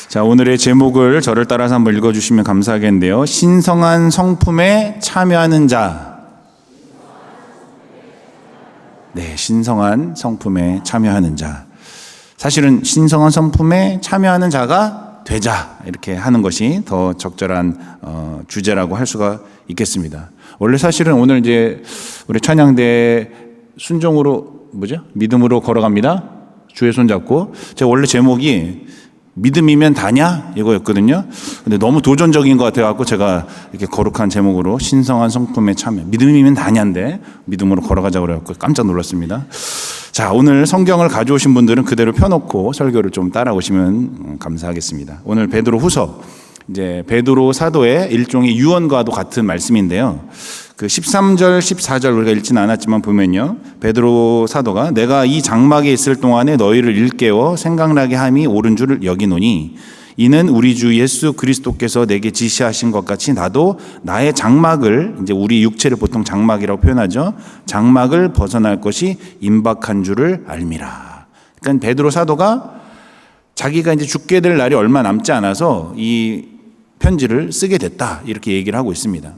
자, 오늘의 제목을 저를 따라서 한번 읽어주시면 감사하겠는데요. 신성한 성품에 참여하는 자. 네, 신성한 성품에 참여하는 자. 사실은 신성한 성품에 참여하는 자가 되자, 이렇게 하는 것이 더 적절한 주제라고 할 수가 있겠습니다. 원래 사실은 오늘 이제 우리 찬양대 순종으로 믿음으로 걸어갑니다. 주의 손 잡고. 제가 원래 제목이 믿음이면 다냐? 이거였거든요. 근데 너무 도전적인 것 같아갖고 제가 이렇게 거룩한 제목으로 신성한 성품에 참여. 믿음이면 다냐인데 믿음으로 걸어가자고 그래갖고 깜짝 놀랐습니다. 자, 오늘 성경을 가져오신 분들은 그대로 펴놓고 설교를 좀 따라오시면 감사하겠습니다. 오늘 베드로 후서, 이제 베드로 사도의 일종의 유언과도 같은 말씀인데요. 그 13절, 14절 우리가 읽지는 않았지만 보면요. 베드로 사도가 내가 이 장막에 있을 동안에 너희를 일깨워 생각나게 함이 옳은 줄 여기노니 이는 우리 주 예수 그리스도께서 내게 지시하신 것 같이 나도 나의 장막을, 이제 우리 육체를 보통 장막이라고 표현하죠. 장막을 벗어날 것이 임박한 줄을 알미라. 그러니까 베드로 사도가 자기가 이제 죽게 될 날이 얼마 남지 않아서 이 편지를 쓰게 됐다, 이렇게 얘기를 하고 있습니다.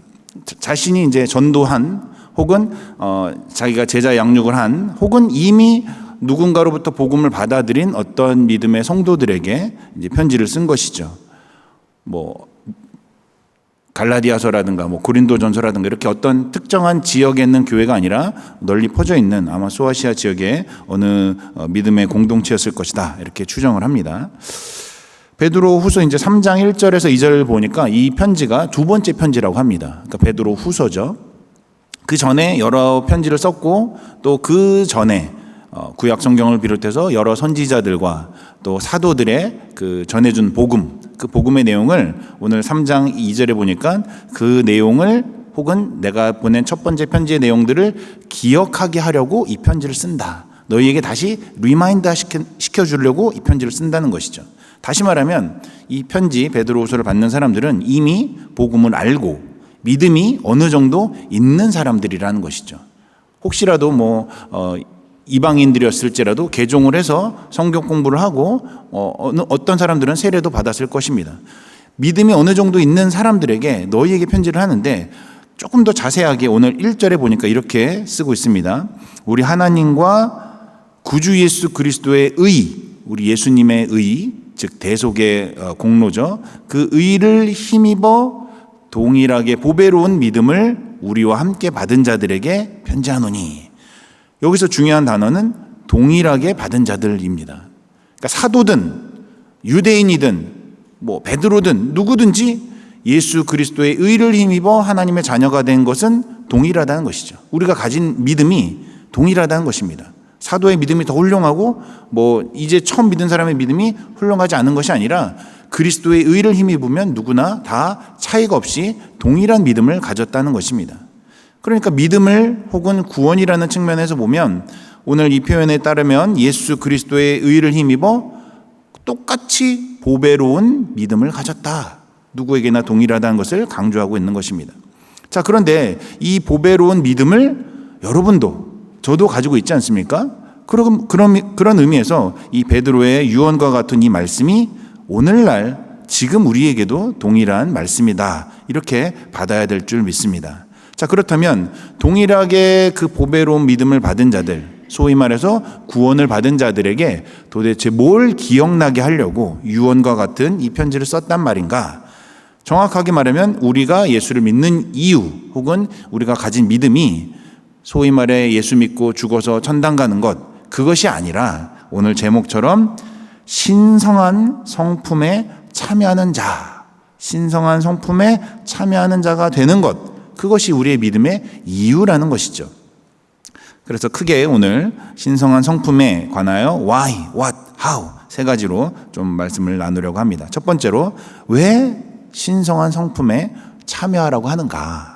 자신이 이제 전도한, 혹은 자기가 제자 양육을 한, 혹은 이미 누군가로부터 복음을 받아들인 어떤 믿음의 성도들에게 이제 편지를 쓴 것이죠. 갈라디아서라든가 고린도전서라든가 이렇게 어떤 특정한 지역에 있는 교회가 아니라 널리 퍼져 있는 아마 소아시아 지역의 어느 믿음의 공동체였을 것이다, 이렇게 추정을 합니다. 베드로 후서 이제 3장 1절에서 2절 보니까 이 편지가 두 번째 편지라고 합니다. 그러니까 베드로 후서죠. 그 전에 여러 편지를 썼고, 또 그 전에 구약 성경을 비롯해서 여러 선지자들과 또 사도들의 그 전해준 복음, 그 복음의 내용을 오늘 3장 2절에 보니까 그 내용을, 혹은 내가 보낸 첫 번째 편지의 내용들을 기억하게 하려고 이 편지를 쓴다. 너희에게 다시 리마인드 시켜주려고 이 편지를 쓴다는 것이죠. 다시 말하면 이 편지 베드로후서를 받는 사람들은 이미 복음을 알고 믿음이 어느 정도 있는 사람들이라는 것이죠. 혹시라도 이방인들이었을지라도 개종을 해서 성경 공부를 하고 어떤 사람들은 세례도 받았을 것입니다. 믿음이 어느 정도 있는 사람들에게 너희에게 편지를 하는데, 조금 더 자세하게 오늘 1절에 보니까 이렇게 쓰고 있습니다. 우리 하나님과 구주 예수 그리스도의 의, 우리 예수님의 의, 즉 대속의 공로죠. 그 의를 힘입어 동일하게 보배로운 믿음을 우리와 함께 받은 자들에게 편지하노니. 여기서 중요한 단어는 동일하게 받은 자들입니다. 그러니까 사도든 유대인이든 베드로든 누구든지 예수 그리스도의 의를 힘입어 하나님의 자녀가 된 것은 동일하다는 것이죠. 우리가 가진 믿음이 동일하다는 것입니다. 사도의 믿음이 더 훌륭하고 이제 처음 믿은 사람의 믿음이 훌륭하지 않은 것이 아니라 그리스도의 의를 힘입으면 누구나 다 차이가 없이 동일한 믿음을 가졌다는 것입니다. 그러니까 믿음을, 혹은 구원이라는 측면에서 보면 오늘 이 표현에 따르면 예수 그리스도의 의를 힘입어 똑같이 보배로운 믿음을 가졌다. 누구에게나 동일하다는 것을 강조하고 있는 것입니다. 자, 그런데 이 보배로운 믿음을 여러분도 저도 가지고 있지 않습니까? 그런 의미에서 이 베드로의 유언과 같은 이 말씀이 오늘날 지금 우리에게도 동일한 말씀이다, 이렇게 받아야 될 줄 믿습니다. 자, 그렇다면 동일하게 그 보배로운 믿음을 받은 자들, 소위 말해서 구원을 받은 자들에게 도대체 뭘 기억나게 하려고 유언과 같은 이 편지를 썼단 말인가? 정확하게 말하면 우리가 예수를 믿는 이유, 혹은 우리가 가진 믿음이 소위 말해 예수 믿고 죽어서 천당 가는 것, 그것이 아니라 오늘 제목처럼 신성한 성품에 참여하는 자, 신성한 성품에 참여하는 자가 되는 것, 그것이 우리의 믿음의 이유라는 것이죠. 그래서 크게 오늘 신성한 성품에 관하여 why, what, how 세 가지로 좀 말씀을 나누려고 합니다. 첫 번째로, 왜 신성한 성품에 참여하라고 하는가?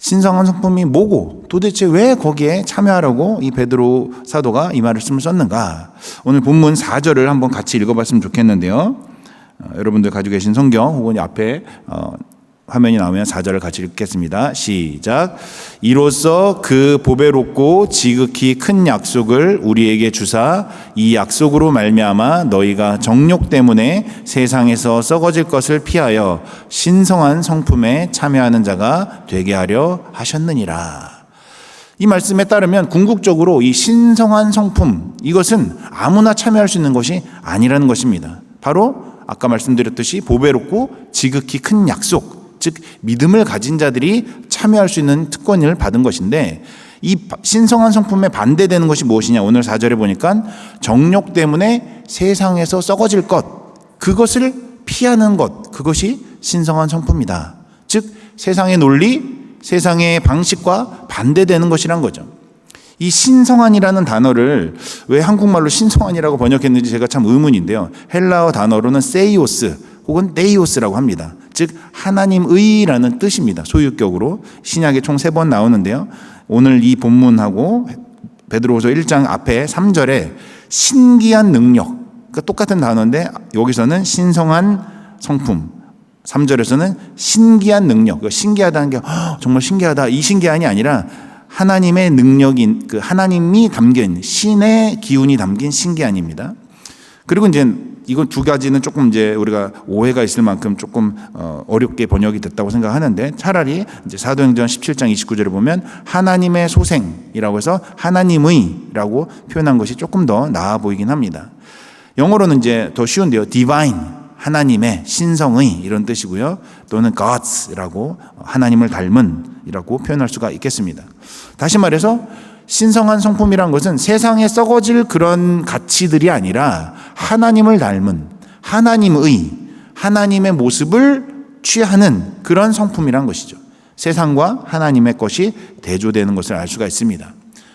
신성한 성품이 뭐고 도대체 왜 거기에 참여하라고 이 베드로 사도가 이 말씀을 썼는가? 오늘 본문 4절을 한번 같이 읽어봤으면 좋겠는데요. 여러분들 가지고 계신 성경, 혹은 앞에 화면이 나오면 4절을 같이 읽겠습니다. 시작. 이로써 그 보배롭고 지극히 큰 약속을 우리에게 주사 이 약속으로 말미암아 너희가 정욕 때문에 세상에서 썩어질 것을 피하여 신성한 성품에 참여하는 자가 되게 하려 하셨느니라. 이 말씀에 따르면 궁극적으로 이 신성한 성품, 이것은 아무나 참여할 수 있는 것이 아니라는 것입니다. 바로 아까 말씀드렸듯이 보배롭고 지극히 큰 약속, 즉 믿음을 가진 자들이 참여할 수 있는 특권을 받은 것인데, 이 신성한 성품에 반대되는 것이 무엇이냐? 오늘 4절에 보니까 정욕 때문에 세상에서 썩어질 것, 그것을 피하는 것, 그것이 신성한 성품이다. 즉 세상의 논리, 세상의 방식과 반대되는 것이란 거죠. 이 신성한이라는 단어를 왜 한국말로 신성한이라고 번역했는지 제가 참 의문인데요. 헬라어 단어로는 세이오스 혹은 데이오스라고 합니다. 즉 하나님의라는 뜻입니다. 소유격으로 신약에 총 3번 나오는데요. 오늘 이 본문하고 베드로후서 1장 앞에 3절에 신기한 능력, 그러니까 똑같은 단어인데 여기서는 신성한 성품, 3절에서는 신기한 능력, 신기하다는 게 정말 신기하다, 이 신기한이 아니라 하나님의 능력인, 그 하나님이 담긴 신의 기운이 담긴 신기한입니다. 그리고 이제 이건 두 가지는 조금 이제 우리가 오해가 있을 만큼 조금 어렵게 번역이 됐다고 생각하는데, 차라리 이제 사도행전 17장 29절에 보면 하나님의 소생이라고 해서 하나님의라고 표현한 것이 조금 더 나아 보이긴 합니다. 영어로는 이제 더 쉬운데요. divine, 하나님의, 신성의 이런 뜻이고요. 또는 Gods라고 하나님을 닮은 이라고 표현할 수가 있겠습니다. 다시 말해서 신성한 성품이란 것은 세상에 썩어질 그런 가치들이 아니라 하나님을 닮은, 하나님의 모습을 취하는 그런 성품이란 것이죠. 세상과 하나님의 것이 대조되는 것을 알 수가 있습니다.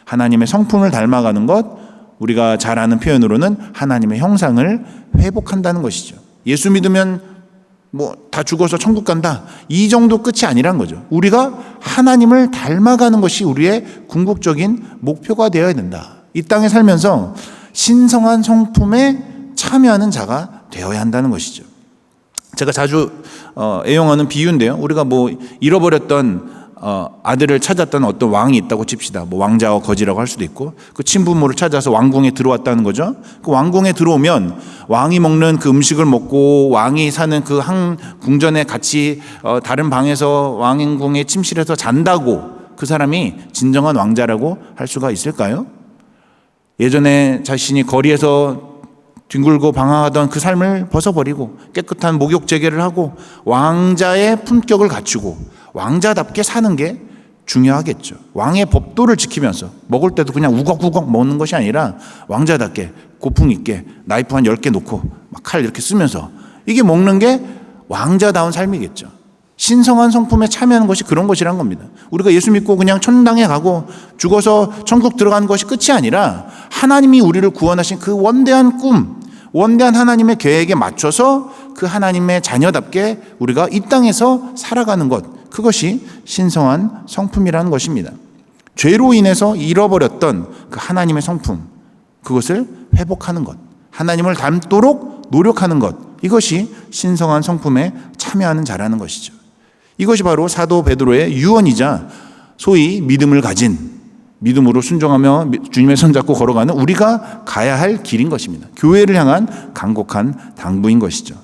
하나님의 성품을 닮아가는 것, 우리가 잘 아는 표현으로는 하나님의 형상을 회복한다는 것이죠. 예수 믿으면 다 죽어서 천국 간다, 이 정도 끝이 아니란 거죠. 우리가 하나님을 닮아가는 것이 우리의 궁극적인 목표가 되어야 된다. 이 땅에 살면서 신성한 성품에 참여하는 자가 되어야 한다는 것이죠. 제가 자주 애용하는 비유인데요. 우리가 잃어버렸던 아들을 찾았던 어떤 왕이 있다고 칩시다. 왕자와 거지라고 할 수도 있고, 그 친부모를 찾아서 왕궁에 들어왔다는 거죠. 그 왕궁에 들어오면 왕이 먹는 그 음식을 먹고 왕이 사는 그 한 궁전에 같이 다른 방에서 왕궁의 침실에서 잔다고 그 사람이 진정한 왕자라고 할 수가 있을까요? 예전에 자신이 거리에서 뒹굴고 방황하던 그 삶을 벗어버리고 깨끗한 목욕 재개를 하고 왕자의 품격을 갖추고 왕자답게 사는 게 중요하겠죠. 왕의 법도를 지키면서 먹을 때도 그냥 우걱우걱 먹는 것이 아니라 왕자답게 고풍 있게 나이프 한 10개 놓고 막 칼 이렇게 쓰면서 이게 먹는 게 왕자다운 삶이겠죠. 신성한 성품에 참여하는 것이 그런 것이란 겁니다. 우리가 예수 믿고 그냥 천당에 가고 죽어서 천국 들어가는 것이 끝이 아니라 하나님이 우리를 구원하신 그 원대한 꿈, 원대한 하나님의 계획에 맞춰서 그 하나님의 자녀답게 우리가 이 땅에서 살아가는 것, 그것이 신성한 성품이라는 것입니다. 죄로 인해서 잃어버렸던 그 하나님의 성품, 그것을 회복하는 것, 하나님을 닮도록 노력하는 것, 이것이 신성한 성품에 참여하는 자라는 것이죠. 이것이 바로 사도 베드로의 유언이자 소위 믿음을 가진, 믿음으로 순종하며 주님의 손잡고 걸어가는 우리가 가야 할 길인 것입니다. 교회를 향한 간곡한 당부인 것이죠.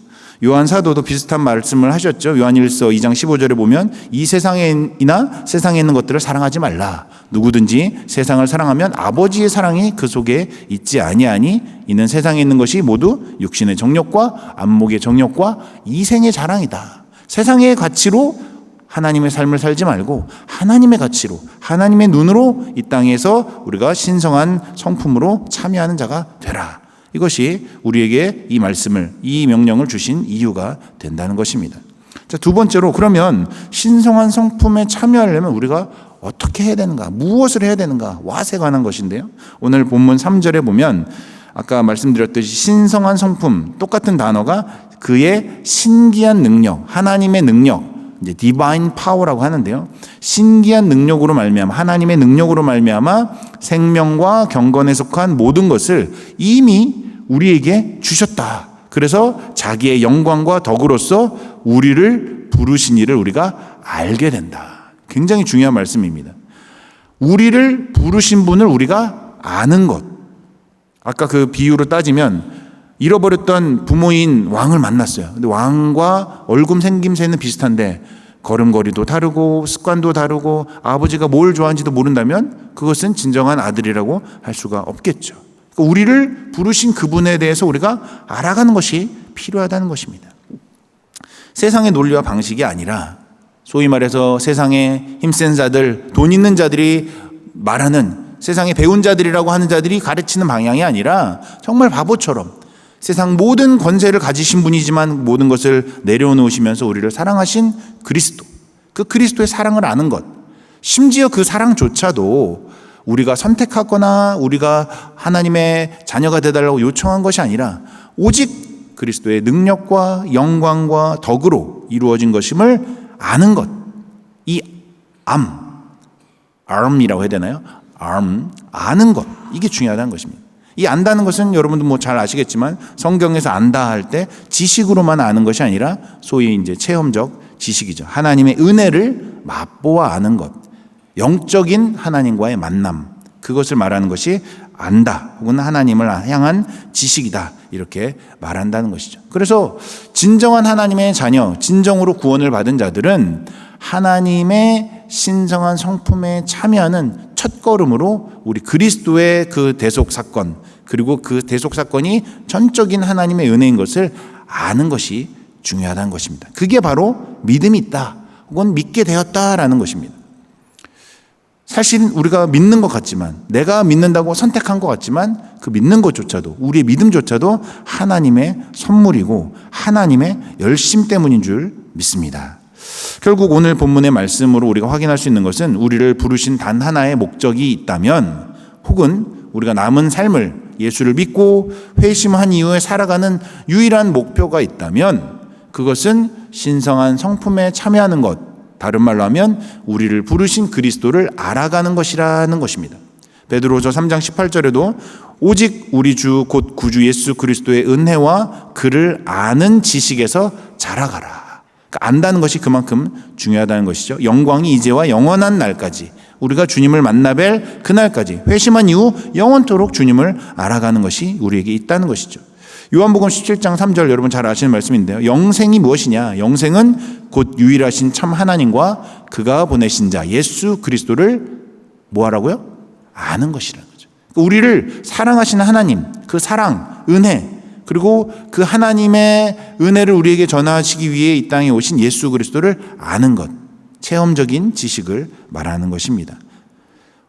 요한 사도도 비슷한 말씀을 하셨죠. 요한일서 2장 15절에 보면 이 세상에나 세상에 있는 것들을 사랑하지 말라. 누구든지 세상을 사랑하면 아버지의 사랑이 그 속에 있지 아니하니 이는 세상에 있는 것이 모두 육신의 정욕과 안목의 정욕과 이생의 자랑이다. 세상의 가치로 하나님의 삶을 살지 말고 하나님의 가치로, 하나님의 눈으로 이 땅에서 우리가 신성한 성품으로 참여하는 자가 되라. 이것이 우리에게 이 말씀을, 이 명령을 주신 이유가 된다는 것입니다. 자, 두 번째로, 그러면 신성한 성품에 참여하려면 우리가 어떻게 해야 되는가, 무엇을 해야 되는가, 왓에 관한 것인데요. 오늘 본문 3절에 보면 아까 말씀드렸듯이 신성한 성품, 똑같은 단어가 그의 신기한 능력, 하나님의 능력, 이제 디바인 파워라고 하는데요. 신기한 능력으로 말미암아, 하나님의 능력으로 말미암아 생명과 경건에 속한 모든 것을 이미 우리에게 주셨다. 그래서 자기의 영광과 덕으로서 우리를 부르신 이를 우리가 알게 된다. 굉장히 중요한 말씀입니다. 우리를 부르신 분을 우리가 아는 것. 아까 그 비유로 따지면 잃어버렸던 부모인 왕을 만났어요. 근데 왕과 얼굴 생김새는 비슷한데 걸음걸이도 다르고 습관도 다르고 아버지가 뭘 좋아하는지도 모른다면 그것은 진정한 아들이라고 할 수가 없겠죠. 그러니까 우리를 부르신 그분에 대해서 우리가 알아가는 것이 필요하다는 것입니다. 세상의 논리와 방식이 아니라 소위 말해서 세상에 힘센 자들, 돈 있는 자들이 말하는 세상에 배운 자들이라고 하는 자들이 가르치는 방향이 아니라 정말 바보처럼 세상 모든 권세를 가지신 분이지만 모든 것을 내려놓으시면서 우리를 사랑하신 그리스도, 그 그리스도의 사랑을 아는 것, 심지어 그 사랑조차도 우리가 선택하거나 우리가 하나님의 자녀가 되달라고 요청한 것이 아니라 오직 그리스도의 능력과 영광과 덕으로 이루어진 것임을 아는 것, 이 암이라고 해야 되나요? 아는 것, 이게 중요하다는 것입니다. 이 안다는 것은 여러분도 뭐 잘 아시겠지만 성경에서 안다 할 때 지식으로만 아는 것이 아니라 소위 이제 체험적 지식이죠. 하나님의 은혜를 맛보아 아는 것, 영적인 하나님과의 만남, 그것을 말하는 것이 안다 혹은 하나님을 향한 지식이다 이렇게 말한다는 것이죠. 그래서 진정한 하나님의 자녀, 진정으로 구원을 받은 자들은 하나님의 신성한 성품에 참여하는 첫걸음으로 우리 그리스도의 그 대속 사건, 그리고 그 대속 사건이 전적인 하나님의 은혜인 것을 아는 것이 중요하다는 것입니다. 그게 바로 믿음이 있다 혹은 믿게 되었다라는 것입니다. 사실 우리가 믿는 것 같지만, 내가 믿는다고 선택한 것 같지만 그 믿는 것조차도, 우리의 믿음조차도 하나님의 선물이고 하나님의 열심 때문인 줄 믿습니다. 결국 오늘 본문의 말씀으로 우리가 확인할 수 있는 것은 우리를 부르신 단 하나의 목적이 있다면, 혹은 우리가 남은 삶을 예수를 믿고 회심한 이후에 살아가는 유일한 목표가 있다면 그것은 신성한 성품에 참여하는 것, 다른 말로 하면 우리를 부르신 그리스도를 알아가는 것이라는 것입니다. 베드로후서 3장 18절에도 오직 우리 주 곧 구주 예수 그리스도의 은혜와 그를 아는 지식에서 자라가라. 그러니까 안다는 것이 그만큼 중요하다는 것이죠. 영광이 이제와 영원한 날까지, 우리가 주님을 만나뵐 그날까지 회심한 이후 영원토록 주님을 알아가는 것이 우리에게 있다는 것이죠. 요한복음 17장 3절 여러분 잘 아시는 말씀인데요. 영생이 무엇이냐? 영생은 곧 유일하신 참 하나님과 그가 보내신 자 예수 그리스도를 뭐하라고요? 아는 것이라는 거죠. 우리를 사랑하시는 하나님, 그 사랑, 은혜, 그리고 그 하나님의 은혜를 우리에게 전하시기 위해 이 땅에 오신 예수 그리스도를 아는 것, 체험적인 지식을 말하는 것입니다.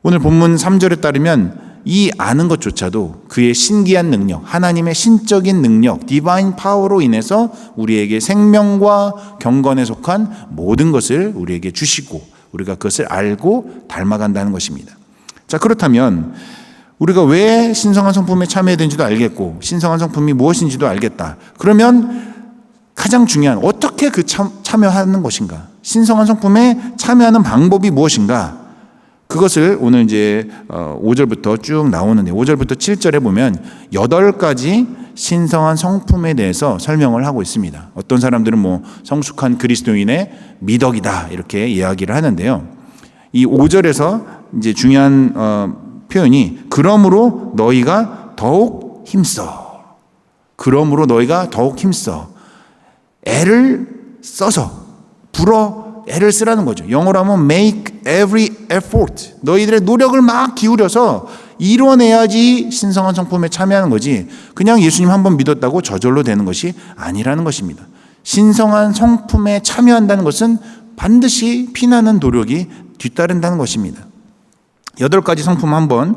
오늘 본문 3절에 따르면 이 아는 것조차도 그의 신기한 능력, 하나님의 신적인 능력, 디바인 파워로 인해서 우리에게 생명과 경건에 속한 모든 것을 우리에게 주시고 우리가 그것을 알고 닮아간다는 것입니다. 자, 그렇다면 우리가 왜 신성한 성품에 참여해야 되는지도 알겠고 신성한 성품이 무엇인지도 알겠다. 그러면 가장 중요한, 어떻게 그 참여하는 것인가? 신성한 성품에 참여하는 방법이 무엇인가? 그것을 오늘 이제 5절부터 쭉 나오는데 5절부터 7절에 보면 8가지 신성한 성품에 대해서 설명을 하고 있습니다. 어떤 사람들은 뭐 성숙한 그리스도인의 미덕이다 이렇게 이야기를 하는데요. 이 5절에서 이제 중요한 표현이 그러므로 너희가 더욱 힘써. 그러므로 너희가 더욱 힘써. 애를 써서 애를 쓰라는 거죠. 영어로 하면 make every effort. 너희들의 노력을 막 기울여서 이뤄내야지 신성한 성품에 참여하는 거지, 그냥 예수님 한번 믿었다고 저절로 되는 것이 아니라는 것입니다. 신성한 성품에 참여한다는 것은 반드시 피나는 노력이 뒤따른다는 것입니다. 8가지 성품 한번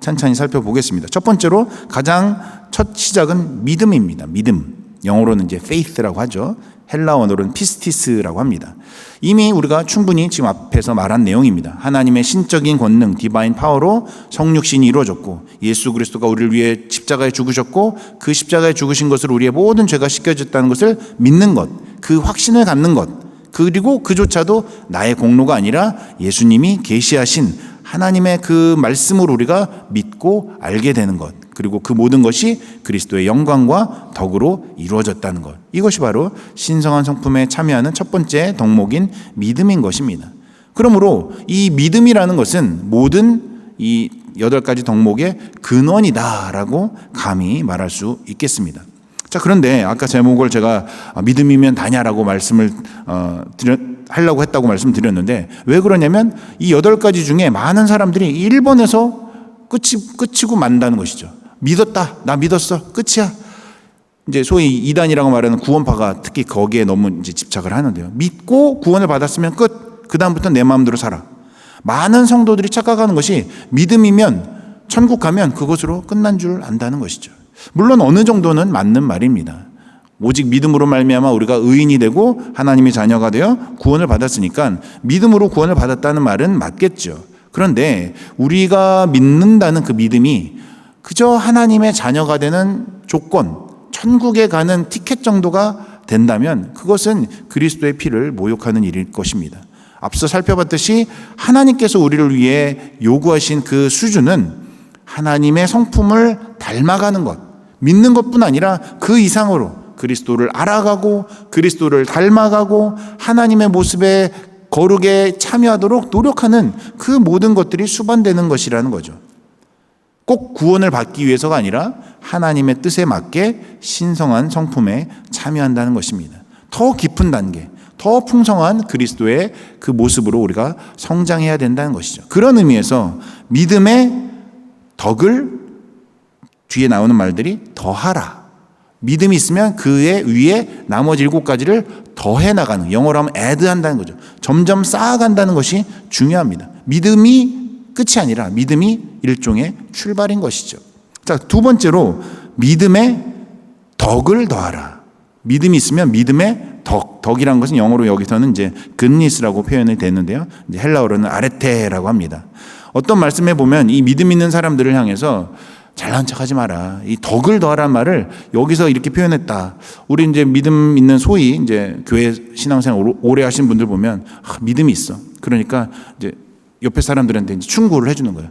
찬찬히 살펴보겠습니다. 첫 번째로 가장 첫 시작은 믿음입니다. 믿음. 영어로는 이제 faith라고 하죠. 헬라어로는 피스티스라고 합니다. 이미 우리가 충분히 지금 앞에서 말한 내용입니다. 하나님의 신적인 권능, 디바인 파워로 성육신이 이루어졌고 예수 그리스도가 우리를 위해 십자가에 죽으셨고 그 십자가에 죽으신 것을 우리의 모든 죄가 씻겨졌다는 것을 믿는 것, 그 확신을 갖는 것, 그리고 그조차도 나의 공로가 아니라 예수님이 계시하신 하나님의 그 말씀으로 우리가 믿고 알게 되는 것, 그리고 그 모든 것이 그리스도의 영광과 덕으로 이루어졌다는 것. 이것이 바로 신성한 성품에 참여하는 첫 번째 덕목인 믿음인 것입니다. 그러므로 이 믿음이라는 것은 모든 이 8가지 덕목의 근원이다라고 감히 말할 수 있겠습니다. 자, 그런데 아까 제목을 제가 믿음이면 다냐라고 말씀을 하려고 했다고 말씀드렸는데, 왜 그러냐면 이 8가지 중에 많은 사람들이 1번에서 끝이고 만다는 것이죠. 믿었다, 나 믿었어, 끝이야. 이제 소위 이단이라고 말하는 구원파가 특히 거기에 너무 이제 집착을 하는데요. 믿고 구원을 받았으면 끝. 그 다음부터 내 마음대로 살아. 많은 성도들이 착각하는 것이 믿음이면 천국 가면 그것으로 끝난 줄 안다는 것이죠. 물론 어느 정도는 맞는 말입니다. 오직 믿음으로 말미암아 우리가 의인이 되고 하나님의 자녀가 되어 구원을 받았으니까 믿음으로 구원을 받았다는 말은 맞겠죠. 그런데 우리가 믿는다는 그 믿음이 그저 하나님의 자녀가 되는 조건, 천국에 가는 티켓 정도가 된다면 그것은 그리스도의 피를 모욕하는 일일 것입니다. 앞서 살펴봤듯이 하나님께서 우리를 위해 요구하신 그 수준은 하나님의 성품을 닮아가는 것, 믿는 것뿐 아니라 그 이상으로 그리스도를 알아가고 그리스도를 닮아가고 하나님의 모습에 거룩에 참여하도록 노력하는 그 모든 것들이 수반되는 것이라는 거죠. 꼭 구원을 받기 위해서가 아니라 하나님의 뜻에 맞게 신성한 성품에 참여한다는 것입니다. 더 깊은 단계, 더 풍성한 그리스도의 그 모습으로 우리가 성장해야 된다는 것이죠. 그런 의미에서 믿음의 덕을 뒤에 나오는 말들이 더하라. 믿음이 있으면 그의 위에 나머지 7가지를 더해 나가는, 영어로 하면 add한다는 거죠. 점점 쌓아간다는 것이 중요합니다. 믿음이 끝이 아니라 믿음이 일종의 출발인 것이죠. 자, 두 번째로 믿음의 덕을 더하라. 믿음이 있으면 믿음의 덕이라는 것은 영어로 여기서는 이제 근니스라고 표현이 되는데요. 이제 헬라어로는 아레테라고 합니다. 어떤 말씀에 보면 이 믿음 있는 사람들을 향해서 잘난 척하지 마라. 이 덕을 더하라는 말을 여기서 이렇게 표현했다. 우리 이제 믿음 있는 소위 이제 교회 신앙생활 오래 하신 분들 보면 믿음이 있어. 그러니까 이제 옆에 사람들한테 이제 충고를 해주는 거예요.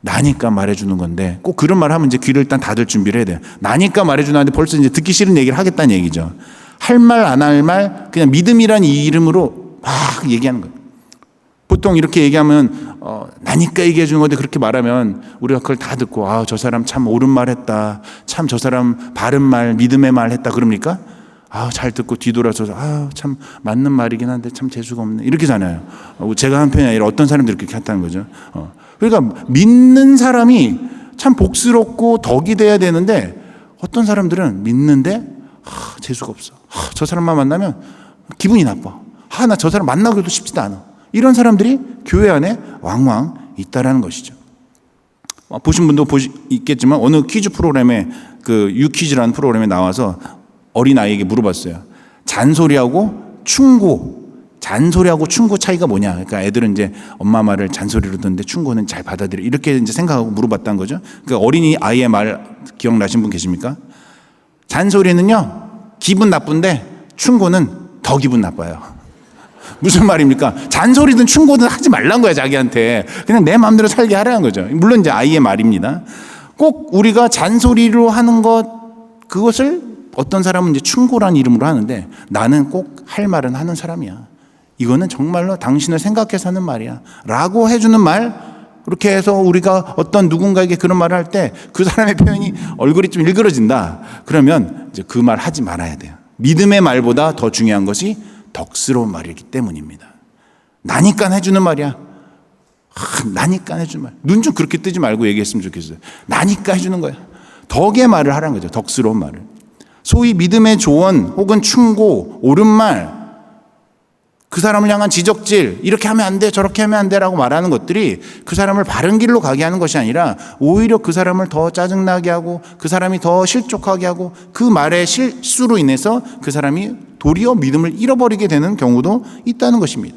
나니까 말해주는 건데 꼭 그런 말 하면 이제 귀를 일단 닫을 준비를 해야 돼요. 나니까 말해주는데 벌써 이제 듣기 싫은 얘기를 하겠다는 얘기죠. 할 말 안 할 말 그냥 믿음이란 이 이름으로 막 얘기하는 거예요. 보통 이렇게 얘기하면 나니까 얘기해 주는 건데 그렇게 말하면 우리가 그걸 다 듣고 저 사람 참 옳은 말 했다. 참 저 사람 바른 말, 믿음의 말 했다. 그럽니까? 잘 듣고 뒤돌아서서 참 맞는 말이긴 한데 참 재수가 없네. 이렇게잖아요. 제가 한 편이 아니라 어떤 사람들이 그렇게 했다는 거죠. 그러니까 믿는 사람이 참 복스럽고 덕이 돼야 되는데 어떤 사람들은 믿는데 재수가 없어. 저 사람만 만나면 기분이 나빠. 나 저 사람 만나기도 쉽지도 않아. 이런 사람들이 교회 안에 왕왕 있다라는 것이죠. 보신 분도 있겠지만 어느 퀴즈 프로그램에 그 유퀴즈라는 프로그램에 나와서 어린 아이에게 물어봤어요. 잔소리하고 충고 차이가 뭐냐? 그러니까 애들은 이제 엄마 말을 잔소리로 듣는데 충고는 잘 받아들여. 이렇게 이제 생각하고 물어봤다는 거죠. 그러니까 어린이 아이의 말 기억나신 분 계십니까? 잔소리는요 기분 나쁜데 충고는 더 기분 나빠요. 무슨 말입니까? 잔소리든 충고든 하지 말란 거야, 자기한테. 그냥 내 마음대로 살게 하라는 거죠. 물론 이제 아이의 말입니다. 꼭 우리가 잔소리로 하는 그것을 어떤 사람은 이제 충고라는 이름으로 하는데 나는 꼭 할 말은 하는 사람이야. 이거는 정말로 당신을 생각해서 하는 말이야. 라고 해주는 말, 그렇게 해서 우리가 어떤 누군가에게 그런 말을 할 때 그 사람의 표현이 얼굴이 좀 일그러진다. 그러면 이제 그 말 하지 말아야 돼요. 믿음의 말보다 더 중요한 것이 덕스러운 말이기 때문입니다. 나니까 해주는 말이야. 나니까 해주는 말. 눈 좀 그렇게 뜨지 말고 얘기했으면 좋겠어요. 나니까 해주는 거야. 덕의 말을 하라는 거죠. 덕스러운 말을. 소위 믿음의 조언 혹은 충고, 옳은 말, 그 사람을 향한 지적질, 이렇게 하면 안 돼, 저렇게 하면 안 돼라고 말하는 것들이 그 사람을 바른 길로 가게 하는 것이 아니라 오히려 그 사람을 더 짜증나게 하고 그 사람이 더 실족하게 하고 그 말의 실수로 인해서 그 사람이 도리어 믿음을 잃어버리게 되는 경우도 있다는 것입니다.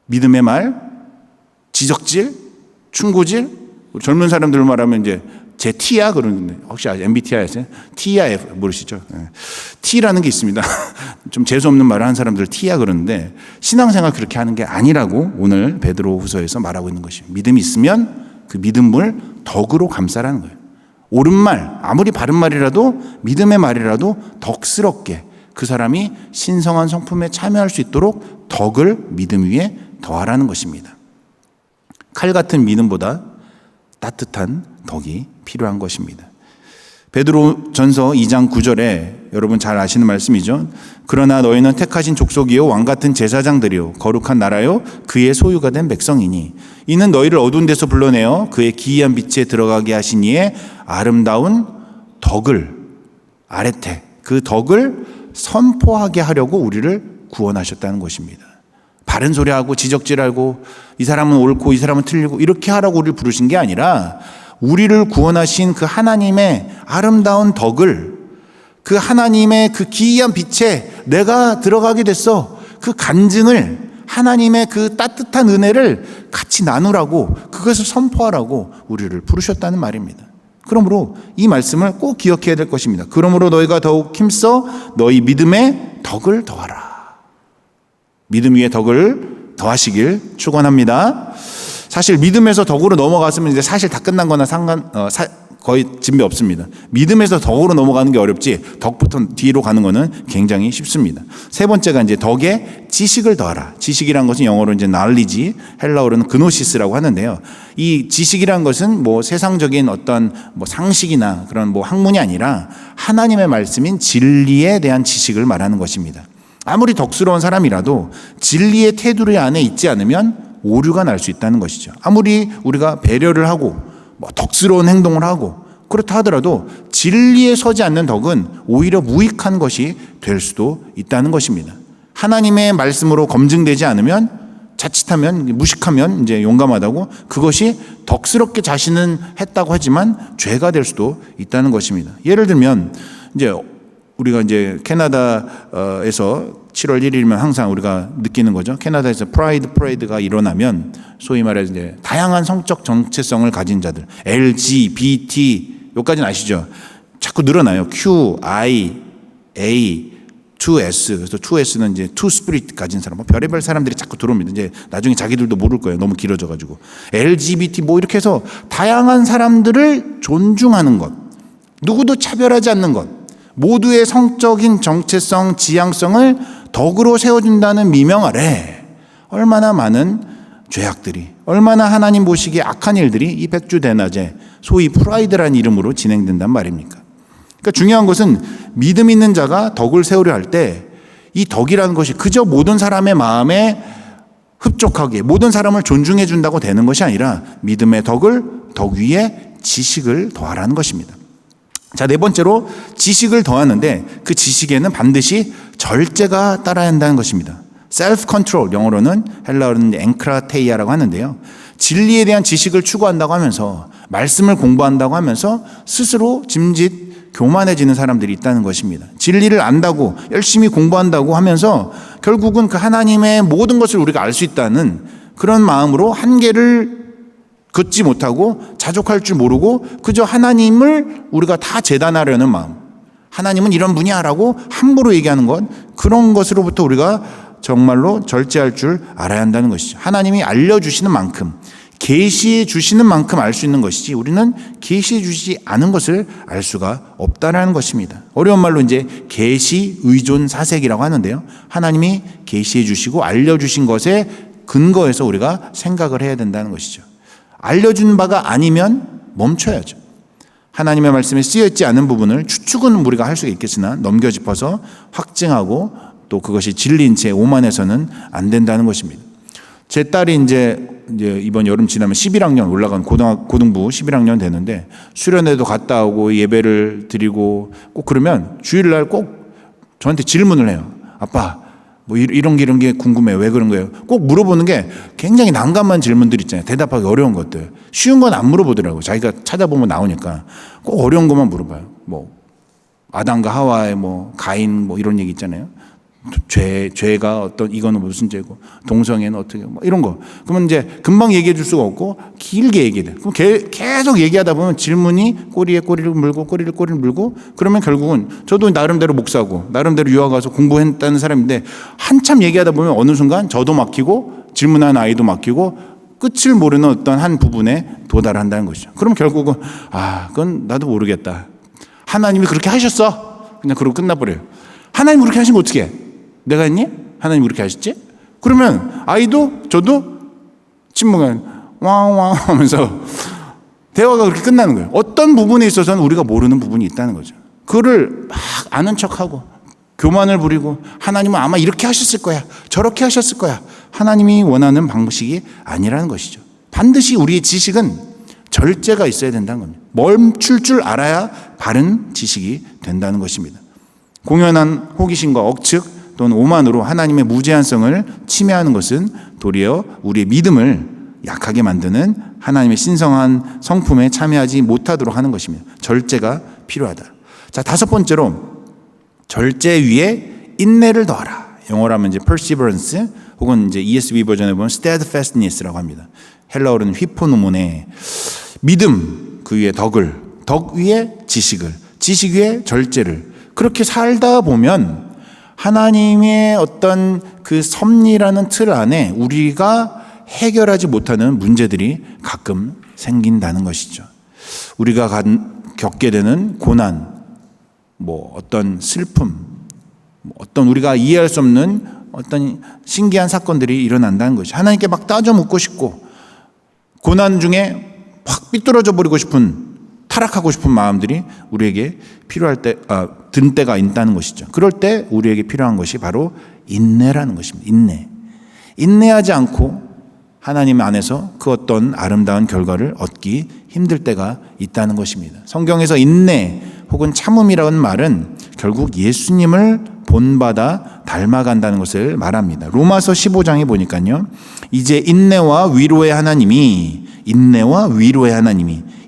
믿음의 말, 지적질, 충고질, 우리 젊은 사람들 말하면 이제 제 T야 그러는데 혹시 MBTI 아세요? T야 F 모르시죠? T라는 게 있습니다. 좀 재수 없는 말을 하는 사람들 T야 그러는데 신앙생활 그렇게 하는 게 아니라고 오늘 베드로후서에서 말하고 있는 것입니다. 믿음이 있으면 그 믿음을 덕으로 감싸라는 거예요. 옳은 말, 아무리 바른 말이라도 믿음의 말이라도 덕스럽게 그 사람이 신성한 성품에 참여할 수 있도록 덕을 믿음 위에 더하라는 것입니다. 칼 같은 믿음보다 따뜻한 덕이 필요한 것입니다. 베드로전서 2장 9절에 여러분 잘 아시는 말씀이죠. 그러나 너희는 택하신 족속이요 왕 같은 제사장들이요 거룩한 나라요 그의 소유가 된 백성이니 이는 너희를 어두운 데서 불러내어 그의 기이한 빛에 들어가게 하신 이의 아름다운 덕을 아레테 그 덕을 선포하게 하려고 우리를 구원하셨다는 것입니다. 바른 소리하고 지적질하고 이 사람은 옳고 이 사람은 틀리고 이렇게 하라고 우리를 부르신 게 아니라 우리를 구원하신 그 하나님의 아름다운 덕을 그 하나님의 그 기이한 빛에 내가 들어가게 됐어. 그 간증을 하나님의 그 따뜻한 은혜를 같이 나누라고 그것을 선포하라고 우리를 부르셨다는 말입니다. 그러므로 이 말씀을 꼭 기억해야 될 것입니다. 그러므로 너희가 더욱 힘써 너희 믿음의 덕을 더하라. 믿음 위에 덕을 더하시길 축원합니다. 사실 믿음에서 덕으로 넘어갔으면 이제 사실 다 끝난 거나 거의 진배 없습니다. 믿음에서 덕으로 넘어가는 게 어렵지 덕부터 뒤로 가는 거는 굉장히 쉽습니다. 세 번째가 이제 덕에 지식을 더하라. 지식이란 것은 영어로 이제 knowledge, 헬라어로는 그노시스라고 하는데요. 이 지식이란 것은 뭐 세상적인 어떤 뭐 상식이나 그런 뭐 학문이 아니라 하나님의 말씀인 진리에 대한 지식을 말하는 것입니다. 아무리 덕스러운 사람이라도 진리의 테두리 안에 있지 않으면 오류가 날 수 있다는 것이죠. 아무리 우리가 배려를 하고 뭐 덕스러운 행동을 하고 그렇다 하더라도 진리에 서지 않는 덕은 오히려 무익한 것이 될 수도 있다는 것입니다. 하나님의 말씀으로 검증되지 않으면 자칫하면 무식하면 이제 용감하다고 그것이 덕스럽게 자신은 했다고 하지만 죄가 될 수도 있다는 것입니다. 예를 들면 이제 우리가 이제 캐나다에서 7월 1일이면 항상 우리가 느끼는 거죠. 캐나다에서 프라이드 퍼레이드가 일어나면 소위 말해서 이제 다양한 성적 정체성을 가진 자들, LGBT, 여기까지는 아시죠? 자꾸 늘어나요. Q, I, A, 2S. 그래서 2S는 이제 투 스피릿 가진 사람, 뭐 별의별 사람들이 자꾸 들어옵니다. 이제 나중에 자기들도 모를 거예요. 너무 길어져가지고. LGBT 뭐 이렇게 해서 다양한 사람들을 존중하는 것, 누구도 차별하지 않는 것, 모두의 성적인 정체성, 지향성을 덕으로 세워준다는 미명 아래 얼마나 많은 죄악들이, 얼마나 하나님 보시기에 악한 일들이 이 백주대낮에 소위 프라이드라는 이름으로 진행된단 말입니까? 그러니까 중요한 것은 믿음 있는 자가 덕을 세우려 할 때 이 덕이라는 것이 그저 모든 사람의 마음에 흡족하게 모든 사람을 존중해 준다고 되는 것이 아니라 믿음의 덕을 덕 위에 지식을 더하라는 것입니다. 자, 네 번째로 지식을 더하는데 그 지식에는 반드시 절제가 따라야 한다는 것입니다. self control, 영어로는 헬라어로는 엔크라테이아라고 하는데요. 진리에 대한 지식을 추구한다고 하면서 말씀을 공부한다고 하면서 스스로 짐짓 교만해지는 사람들이 있다는 것입니다. 진리를 안다고 열심히 공부한다고 하면서 결국은 그 하나님의 모든 것을 우리가 알 수 있다는 그런 마음으로 한계를 긋지 못하고 자족할 줄 모르고 그저 하나님을 우리가 다 재단하려는 마음, 하나님은 이런 분이야라고 함부로 얘기하는 것, 그런 것으로부터 우리가 정말로 절제할 줄 알아야 한다는 것이죠. 하나님이 알려주시는 만큼, 계시해 주시는 만큼 알 수 있는 것이지 우리는 계시해 주시지 않은 것을 알 수가 없다라는 것입니다. 어려운 말로 이제 계시 의존 사색이라고 하는데요. 하나님이 계시해 주시고 알려주신 것에 근거해서 우리가 생각을 해야 된다는 것이죠. 알려준 바가 아니면 멈춰야죠. 하나님의 말씀에 쓰여있지 않은 부분을 추측은 우리가 할 수가 있겠으나 넘겨짚어서 확증하고 또 그것이 진리인 채 오만해서는 안 된다는 것입니다. 제 딸이 이제 이번 여름 지나면 11학년 올라간 고등부 11학년 되는데 수련회도 갔다 오고 예배를 드리고 꼭 그러면 주일날 꼭 저한테 질문을 해요. 아빠, 뭐 이런 게 궁금해요. 왜 그런 거예요? 꼭 물어보는 게 굉장히 난감한 질문들 있잖아요. 대답하기 어려운 것들. 쉬운 건 안 물어보더라고요. 자기가 찾아보면 나오니까 꼭 어려운 것만 물어봐요. 뭐 아담과 하와의 뭐 가인 뭐 이런 얘기 있잖아요. 죄가 어떤 이거는 무슨 죄고 동성애는 어떻게 뭐 이런 거. 그러면 이제 금방 얘기해 줄 수가 없고 길게 얘기해. 그럼 계속 얘기하다 보면 질문이 꼬리에 꼬리를 물고 그러면 결국은 저도 나름대로 목사고 나름대로 유학 가서 공부했다는 사람인데 한참 얘기하다 보면 어느 순간 저도 막히고 질문하는 아이도 막히고 끝을 모르는 어떤 한 부분에 도달한다는 것이죠. 그럼 결국은 그건 나도 모르겠다. 하나님이 그렇게 하셨어. 그냥 그러고 끝나버려요. 하나님 그렇게 하신 거 어떻게 해? 내가 했니? 하나님 그렇게 하셨지? 그러면 아이도 저도 침묵한 왕왕 하면서 대화가 그렇게 끝나는 거예요. 어떤 부분에 있어서는 우리가 모르는 부분이 있다는 거죠. 그거를 막 아는 척하고 교만을 부리고 하나님은 아마 이렇게 하셨을 거야, 저렇게 하셨을 거야. 하나님이 원하는 방식이 아니라는 것이죠. 반드시 우리의 지식은 절제가 있어야 된다는 겁니다. 멈출 줄 알아야 바른 지식이 된다는 것입니다. 공연한 호기심과 억측 또는 오만으로 하나님의 무제한성을 침해하는 것은 도리어 우리의 믿음을 약하게 만드는 하나님의 신성한 성품에 참여하지 못하도록 하는 것입니다. 절제가 필요하다. 자, 다섯 번째로 절제 위에 인내를 더하라. 영어로 하면 이제 perseverance 혹은 이제 ESV 버전에 보면 steadfastness라고 합니다. 헬라어로는 휘포노몬에 믿음 그 위에 덕을, 덕 위에 지식을, 지식 위에 절제를 그렇게 살다 보면 하나님의 어떤 그 섭리라는 틀 안에 우리가 해결하지 못하는 문제들이 가끔 생긴다는 것이죠. 우리가 겪게 되는 고난, 어떤 슬픔, 어떤 우리가 이해할 수 없는 어떤 신기한 사건들이 일어난다는 것이 하나님께 막 따져 묻고 싶고 고난 중에 확 삐뚤어져 버리고 싶은 타락하고 싶은 마음들이 우리에게 필요할 때, 든 때가 있다는 것이죠. 그럴 때 우리에게 필요한 것이 바로 인내라는 것입니다. 인내하지 않고 하나님 안에서 그 어떤 아름다운 결과를 얻기 힘들 때가 있다는 것입니다. 성경에서 인내 혹은 참음이라는 말은 결국 예수님을 본받아 닮아간다는 것을 말합니다. 로마서 15장에 보니까요. 이제 인내와 위로의 하나님이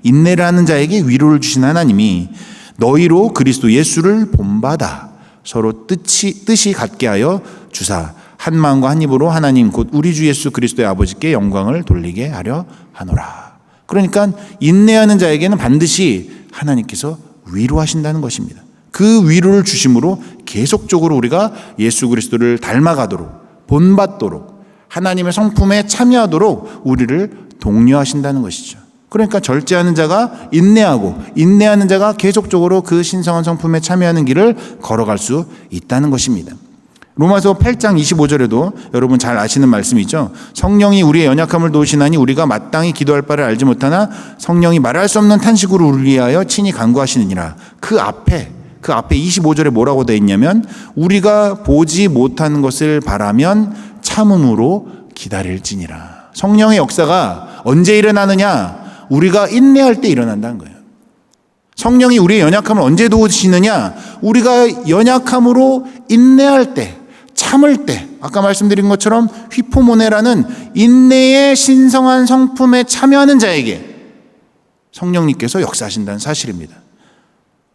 인내를 하는 자에게 위로를 주신 하나님이 너희로 그리스도 예수를 본받아 서로 뜻이 같게 하여 주사 한 마음과 한 입으로 하나님 곧 우리 주 예수 그리스도의 아버지께 영광을 돌리게 하려 하노라. 그러니까 인내하는 자에게는 반드시 하나님께서 위로하신다는 것입니다. 그 위로를 주심으로 계속적으로 우리가 예수 그리스도를 닮아가도록 본받도록 하나님의 성품에 참여하도록 우리를 독려하신다는 것이죠. 그러니까 절제하는 자가 인내하고 인내하는 자가 계속적으로 그 신성한 성품에 참여하는 길을 걸어갈 수 있다는 것입니다. 로마서 8장 25절에도 여러분 잘 아시는 말씀이죠. 성령이 우리의 연약함을 도우시나니 우리가 마땅히 기도할 바를 알지 못하나 성령이 말할 수 없는 탄식으로 우리를 위하여 친히 간구하시느니라. 그 앞에 25절에 뭐라고 되어 있냐면 우리가 보지 못하는 것을 바라면 참음으로 기다릴지니라. 성령의 역사가 언제 일어나느냐? 우리가 인내할 때 일어난다는 거예요. 성령이 우리의 연약함을 언제 도우시느냐? 우리가 연약함으로 인내할 때, 참을 때, 아까 말씀드린 것처럼 휘포모네라는 인내의 신성한 성품에 참여하는 자에게 성령님께서 역사하신다는 사실입니다.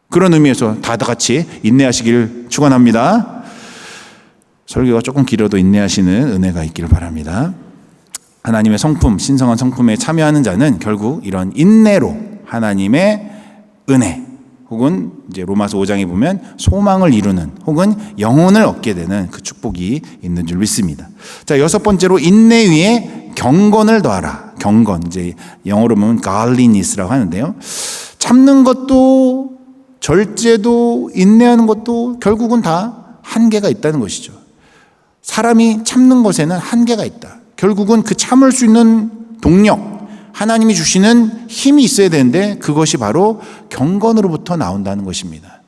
그런 의미에서 다 같이 인내하시길 축원합니다. 설교가 조금 길어도 인내하시는 은혜가 있기를 바랍니다. 하나님의 성품, 신성한 성품에 참여하는 자는 결국 이런 인내로 하나님의 은혜 혹은 이제 로마서 5장에 보면 소망을 이루는 혹은 영혼을 얻게 되는 그 축복이 있는 줄 믿습니다. 자, 여섯 번째로 인내 위에 경건을 더하라. 경건, 이제 영어로 보면 godliness라고 하는데요. 참는 것도 절제도 인내하는 것도 결국은 다 한계가 있다는 것이죠. 사람이 참는 것에는 한계가 있다. 결국은 그 참을 수 있는 동력, 하나님이 주시는 힘이 있어야 되는데 그것이 바로 경건으로부터 나온다는 것입니다.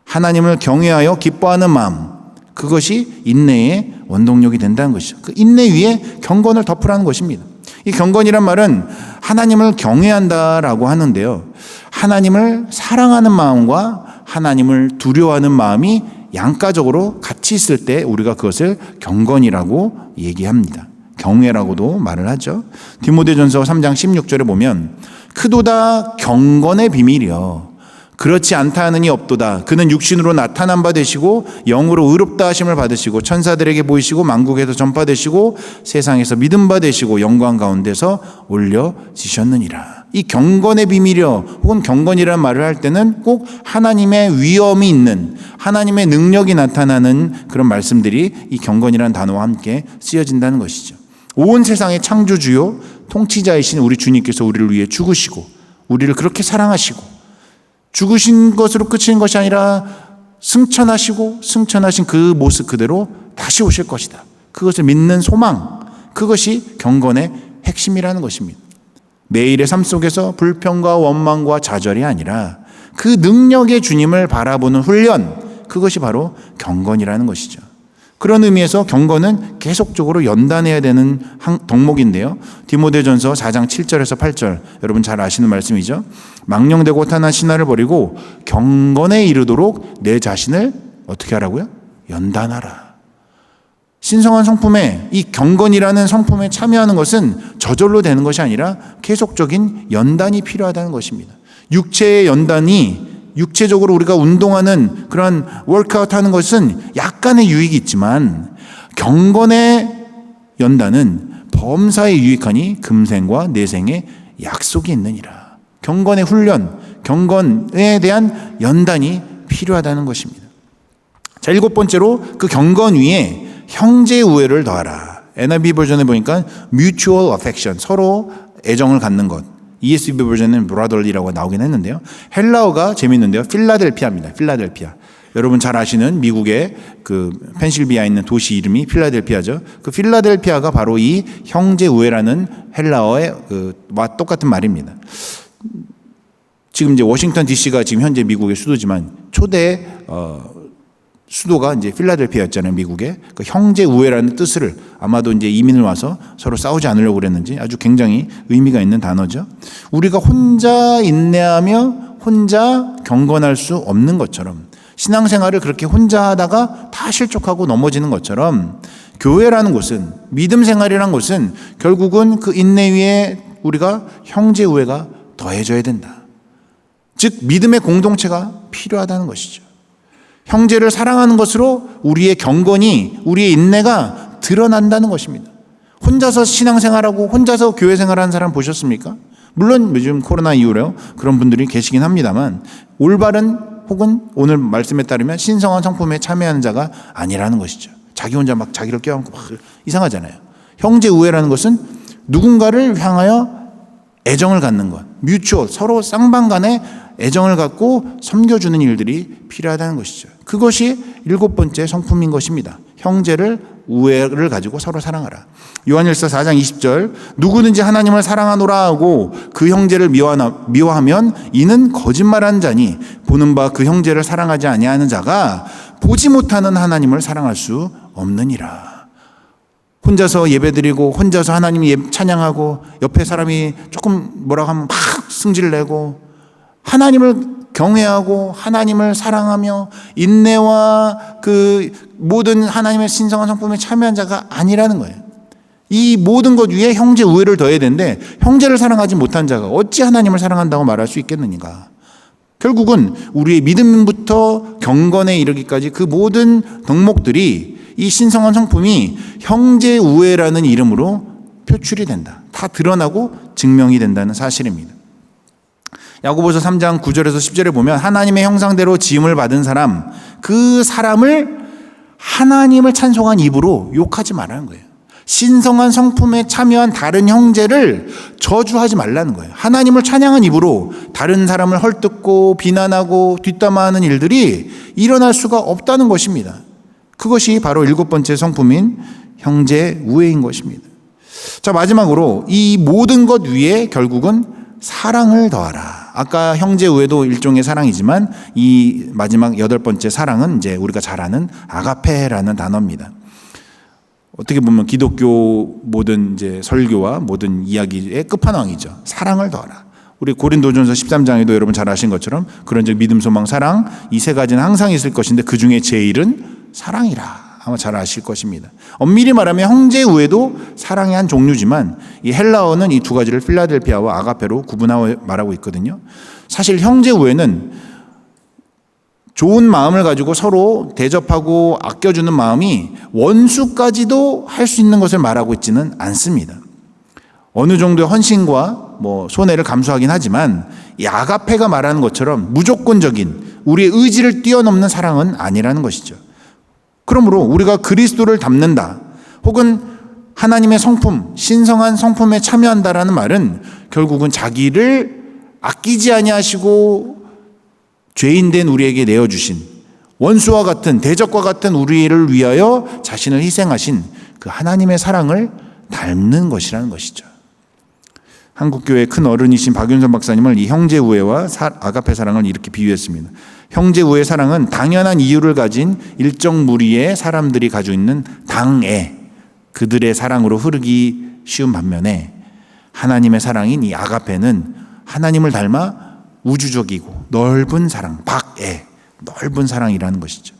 하나님을 경외하여 기뻐하는 마음, 그것이 인내의 원동력이 된다는 것이죠. 그 인내 위에 경건을 덮으라는 것입니다. 이 경건이란 말은 하나님을 경외한다라고 하는데요. 하나님을 사랑하는 마음과 하나님을 두려워하는 마음이 양가적으로 같이 있을 때 우리가 그것을 경건이라고 얘기합니다. 경외라고도 말을 하죠. 디모데전서 3장 16절에 보면 크도다 경건의 비밀이여 그렇지 않다 하느니 없도다. 그는 육신으로 나타난 바 되시고 영으로 의롭다 하심을 받으시고 천사들에게 보이시고 만국에서 전파되시고 세상에서 믿음 바 되시고 영광 가운데서 올려지셨느니라. 이 경건의 비밀이여 혹은 경건이라는 말을 할 때는 꼭 하나님의 위엄이 있는 하나님의 능력이 나타나는 그런 말씀들이 이 경건이라는 단어와 함께 쓰여진다는 것이죠. 온 세상의 창조주요 통치자이신 우리 주님께서 우리를 위해 죽으시고 우리를 그렇게 사랑하시고 죽으신 것으로 끝인 것이 아니라 승천하시고 승천하신 그 모습 그대로 다시 오실 것이다. 그것을 믿는 소망, 그것이 경건의 핵심이라는 것입니다. 매일의 삶 속에서 불평과 원망과 좌절이 아니라 그 능력의 주님을 바라보는 훈련, 그것이 바로 경건이라는 것이죠. 그런 의미에서 경건은 계속적으로 연단해야 되는 덕목인데요. 디모데전서 4장 7절에서 8절, 여러분 잘 아시는 말씀이죠. 망령되고 탄한 신화를 버리고 경건에 이르도록 내 자신을 어떻게 하라고요? 연단하라. 신성한 성품에, 이 경건이라는 성품에 참여하는 것은 저절로 되는 것이 아니라 계속적인 연단이 필요하다는 것입니다. 육체의 연단이, 육체적으로 우리가 운동하는 그런 워크아웃 하는 것은 약간의 유익이 있지만 경건의 연단은 범사에 유익하니 금생과 내생에 약속이 있느니라. 경건의 훈련, 경건에 대한 연단이 필요하다는 것입니다. 자, 7번째로 그 경건 위에 형제 우애를 더하라. NIV 버전에 보니까 mutual affection, 서로 애정을 갖는 것. ESV 버전은 brotherly라고 나오긴 했는데요. 헬라어가 재밌는데요. 필라델피아입니다. 필라델피아. 여러분 잘 아시는 미국의 그 펜실비아에 있는 도시 이름이 필라델피아죠. 그 필라델피아가 바로 이 형제 우애라는 헬라어의 와 똑같은 말입니다. 지금 이제 워싱턴 DC가 지금 현재 미국의 수도지만 초대 수도가 이제 필라델피아였잖아요, 미국의. 그 형제 우애라는 뜻을 아마도 이제 이민을 와서 서로 싸우지 않으려고 그랬는지 아주 굉장히 의미가 있는 단어죠. 우리가 혼자 인내하며 혼자 경건할 수 없는 것처럼, 신앙생활을 그렇게 혼자 하다가 다 실족하고 넘어지는 것처럼, 교회라는 곳은, 믿음 생활이라는 것은 결국은 그 인내 위에 우리가 형제 우애가 더해져야 된다. 즉 믿음의 공동체가 필요하다는 것이죠. 형제를 사랑하는 것으로 우리의 경건이, 우리의 인내가 드러난다는 것입니다. 혼자서 신앙생활하고 혼자서 교회생활하는 사람 보셨습니까? 물론 요즘 코로나 이후로 그런 분들이 계시긴 합니다만 올바른 혹은 오늘 말씀에 따르면 신성한 성품에 참여하는 자가 아니라는 것이죠. 자기 혼자 막 자기를 껴안고 막 이상하잖아요. 형제 우애라는 것은 누군가를 향하여 애정을 갖는 것, 뮤추얼, 서로 쌍방 간에 애정을 갖고 섬겨주는 일들이 필요하다는 것이죠. 그것이 7번째 성품인 것입니다. 형제를 우애를 가지고 서로 사랑하라. 요한일서 4장 20절, 누구든지 하나님을 사랑하노라 하고 그 형제를 미워하면 이는 거짓말하는 자니 보는 바 그 형제를 사랑하지 아니하는 자가 보지 못하는 하나님을 사랑할 수 없느니라. 혼자서 예배드리고 혼자서 하나님 찬양하고 옆에 사람이 조금 뭐라고 하면 막 승질내고 하나님을 경외하고 하나님을 사랑하며 인내와 그 모든 하나님의 신성한 성품에 참여한 자가 아니라는 거예요. 이 모든 것 위에 형제 우애를 더해야 되는데 형제를 사랑하지 못한 자가 어찌 하나님을 사랑한다고 말할 수 있겠느냐. 결국은 우리의 믿음부터 경건에 이르기까지 그 모든 덕목들이 이 신성한 성품이 형제 우애라는 이름으로 표출이 된다. 다 드러나고 증명이 된다는 사실입니다. 야고보서 3장 9절에서 10절에 보면 하나님의 형상대로 지음을 받은 사람, 그 사람을 하나님을 찬송한 입으로 욕하지 말라는 거예요. 신성한 성품에 참여한 다른 형제를 저주하지 말라는 거예요. 하나님을 찬양한 입으로 다른 사람을 헐뜯고 비난하고 뒷담화하는 일들이 일어날 수가 없다는 것입니다. 그것이 바로 7번째 성품인 형제 우애인 것입니다. 자, 마지막으로 이 모든 것 위에 결국은 사랑을 더하라. 아까 형제 우애도 일종의 사랑이지만 이 마지막 8번째 사랑은 이제 우리가 잘 아는 아가페라는 단어입니다. 어떻게 보면 기독교 모든 이제 설교와 모든 이야기의 끝판왕이죠. 사랑을 더하라. 우리 고린도전서 13장에도 여러분 잘 아신 것처럼 그런즉 믿음, 소망, 사랑 이 세 가지는 항상 있을 것인데 그 중에 제일은 사랑이라. 아마 잘 아실 것입니다. 엄밀히 말하면 형제 우애도 사랑의 한 종류지만 이 헬라어는 이 두 가지를 필라델피아와 아가페로 구분하고 말하고 있거든요. 사실 형제 우애는 좋은 마음을 가지고 서로 대접하고 아껴주는 마음이 원수까지도 할 수 있는 것을 말하고 있지는 않습니다. 어느 정도의 헌신과 손해를 감수하긴 하지만 이 아가페가 말하는 것처럼 무조건적인 우리의 의지를 뛰어넘는 사랑은 아니라는 것이죠. 그러므로 우리가 그리스도를 닮는다 혹은 하나님의 성품, 신성한 성품에 참여한다라는 말은 결국은 자기를 아끼지 아니하시고 죄인된 우리에게 내어주신, 원수와 같은, 대적과 같은 우리를 위하여 자신을 희생하신 그 하나님의 사랑을 닮는 것이라는 것이죠. 한국교회 큰 어른이신 박윤선 박사님은 이 형제 우애와 아가페 사랑을 이렇게 비유했습니다. 형제 우애 사랑은 당연한 이유를 가진 일정 무리의 사람들이 가지고 있는 당애, 그들의 사랑으로 흐르기 쉬운 반면에 하나님의 사랑인 이 아가페는 하나님을 닮아 우주적이고 넓은 사랑, 박애, 넓은 사랑이라는 것이죠.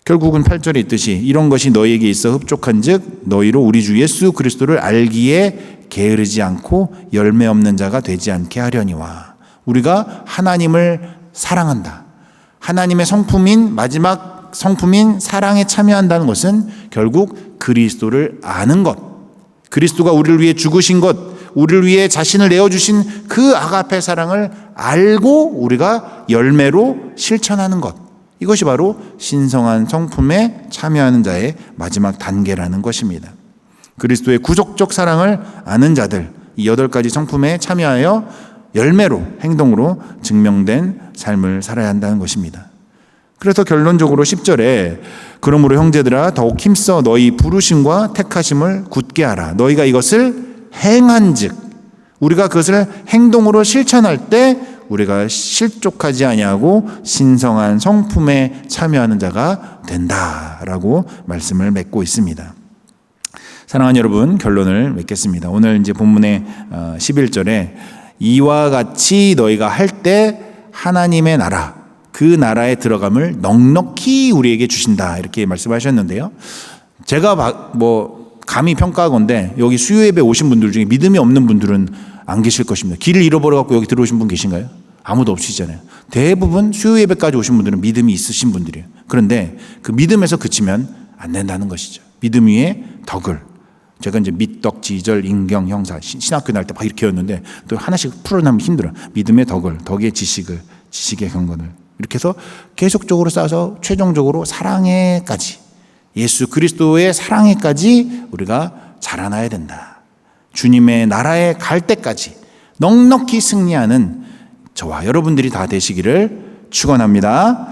결국은 8절에 있듯이 이런 것이 너희에게 있어 흡족한 즉 너희로 우리 주 예수 그리스도를 알기에 게으르지 않고 열매 없는 자가 되지 않게 하려니와. 우리가 하나님을 사랑한다. 하나님의 성품인, 마지막 성품인 사랑에 참여한다는 것은 결국 그리스도를 아는 것, 그리스도가 우리를 위해 죽으신 것, 우리를 위해 자신을 내어주신 그 아가페 사랑을 알고 우리가 열매로 실천하는 것, 이것이 바로 신성한 성품에 참여하는 자의 마지막 단계라는 것입니다. 그리스도의 구속적 사랑을 아는 자들, 이 8가지 성품에 참여하여 열매로, 행동으로 증명된 삶을 살아야 한다는 것입니다. 그래서 결론적으로 10절에 그러므로 형제들아 더욱 힘써 너희 부르심과 택하심을 굳게 하라. 너희가 이것을 행한즉, 우리가 그것을 행동으로 실천할 때 우리가 실족하지 아니하고 신성한 성품에 참여하는 자가 된다라고 말씀을 맺고 있습니다. 사랑하는 여러분, 결론을 맺겠습니다. 오늘 이제 본문의 11절에 이와 같이 너희가 할 때 하나님의 나라, 그 나라에 들어감을 넉넉히 우리에게 주신다, 이렇게 말씀하셨는데요. 제가 감히 평가하건대 여기 수요 예배 오신 분들 중에 믿음이 없는 분들은 안 계실 것입니다. 길을 잃어버려갖고 여기 들어오신 분 계신가요? 아무도 없으시잖아요. 대부분 수요 예배까지 오신 분들은 믿음이 있으신 분들이에요. 그런데 그 믿음에서 그치면 안 된다는 것이죠. 믿음 위에 덕을. 제가 이제 밑덕, 지절, 인경, 형사, 신학교 날 때 막 이렇게 였는데 또 하나씩 풀어나면 힘들어. 믿음의 덕을, 덕의 지식을, 지식의 경건을. 이렇게 해서 계속적으로 쌓아서 최종적으로 사랑에까지, 예수 그리스도의 사랑에까지 우리가 자라나야 된다. 주님의 나라에 갈 때까지 넉넉히 승리하는 저와 여러분들이 다 되시기를 축원합니다.